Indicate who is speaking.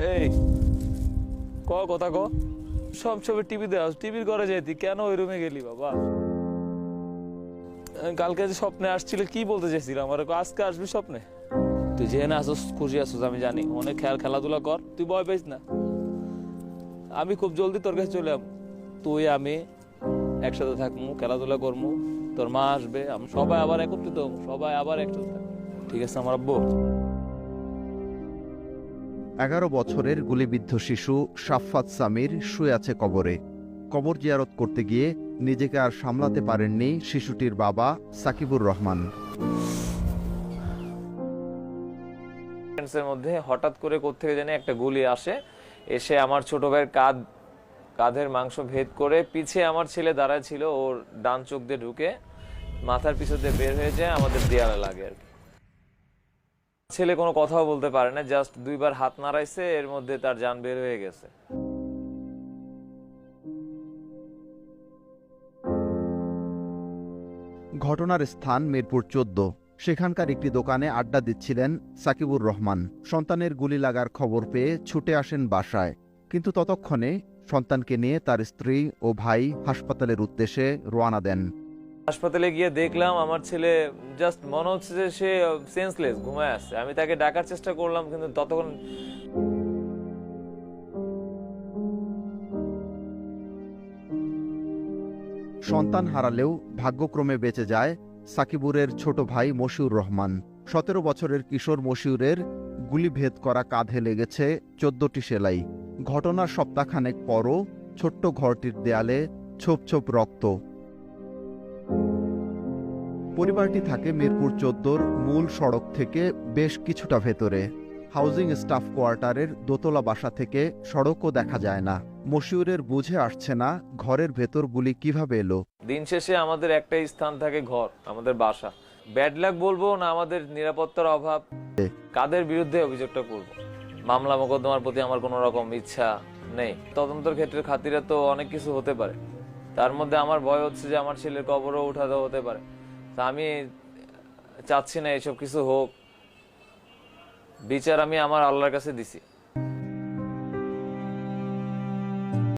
Speaker 1: এই কথা ক। সব ছবি টিভিতে আস, টিভির ঘরে যেতি কেন ওই রুমে গেলি বাবা? কালকে যে স্বপ্নে আসছিল কি বলতে চাইছিল আমার? আজকে আসবি স্বপ্নে? তুই যেখানে আসস খুশি আসস আমি জানি, অনেক খেলাধুলা কর, তুই ভয় পাইস না। আমি খুব জলদি তোর কাছে চলে আসবো। তুই আমি একসাথে থাকবো, খেলাধুলা করবো, তোর মা আসবে, আমি সবাই আবার একত্রিত হবো, সবাই আবার একসাথে থাকবো। ঠিক আছে আমার আব্বু?
Speaker 2: 11 বছরের গুলিবিদ্ধ শিশু সাফফাত সামির শুয়ে আছে কবরে। কবর জিয়ারত করতে গিয়ে নিজেকে আর সামলাতে পারেননি শিশুটির বাবা সাকিবুর রহমান।
Speaker 1: এর মধ্যে হঠাৎ করে কোত্থেকে জানি একটা গুলি আসে, এসে আমার ছোট ভাইয়ের কাঁধের মাংস ভেদ করে পিছে আমার ছেলে দাঁড়ায় ছিল, ওর ডান চোখ দিয়ে ঢুকে মাথার পিছু দিয়ে বের হয়ে যায়, আমাদের দেয়ালে লাগে আর কি। ছেলে কোনো কথাও বলতে পারে না, জাস্ট দুইবার হাত নাড়াইছে, এর মধ্যে তার জান বের হয়ে গেছে।
Speaker 2: ঘটনার স্থান মিরপুর 14। সেখানকার একটি দোকানে আড্ডা দিচ্ছিলেন সাকিবুর রহমান। সন্তানের গুলি লাগার খবর পেয়ে ছুটে আসেন বাসায়, কিন্তু ততক্ষণে সন্তানকে নিয়ে তার স্ত্রী ও ভাই হাসপাতালের উদ্দেশ্যে রওনা দেন।
Speaker 1: হাসপাতালে গিয়ে দেখলাম আমার ছেলে জাস্ট মনে হচ্ছে যে সে সেন্সলেস, ঘুমায় আছে। আমি তাকে ডাকার চেষ্টা করলাম, কিন্তু ততক্ষণ
Speaker 2: সন্তান হারালেও ভাগ্যক্রমে বেঁচে যায় সাকিবুরের ছোট ভাই মশিউর রহমান। 17 বছরের কিশোর মশিউরের গুলিভেদ করা কাঁধে লেগেছে 14টি সেলাই। ঘটনার সপ্তাহখানেক পরও ছোট্ট ঘরটির দেয়ালে ছোপ ছোপ রক্ত। পরিবারটি থাকে মিরপুর 14-র মূল সড়ক থেকে বেশ কিছুটা ভেতরে। হাউজিং স্টাফ কোয়ার্টারের দোতলা বাসা থেকে সড়কও দেখা যায় না। মশিউরের বুঝে আসছে না ঘরের ভেতর গুলি কিভাবে এলো।
Speaker 1: দিন শেষে আমাদের একটাই স্থান থাকে, ঘর, আমাদের বাসা। ব্যাড লাক বলবো না আমাদের নিরাপত্তার অভাব, কাদের বিরুদ্ধে অভিযোগটা করব? মামলা মোকদ্দমার প্রতি আমার কোনো রকম ইচ্ছা নেই। তদন্তের ক্ষেত্রে খাতিরে তো অনেক কিছু হতে পারে, তার মধ্যে আমার ভয় হচ্ছে যে আমার ছেলের কবরও উঠা দেওয়া হতে পারে। তা আমি চাচ্ছি না এসব কিছু হোক। বিচার আমি আমার আল্লাহর কাছে দিছি।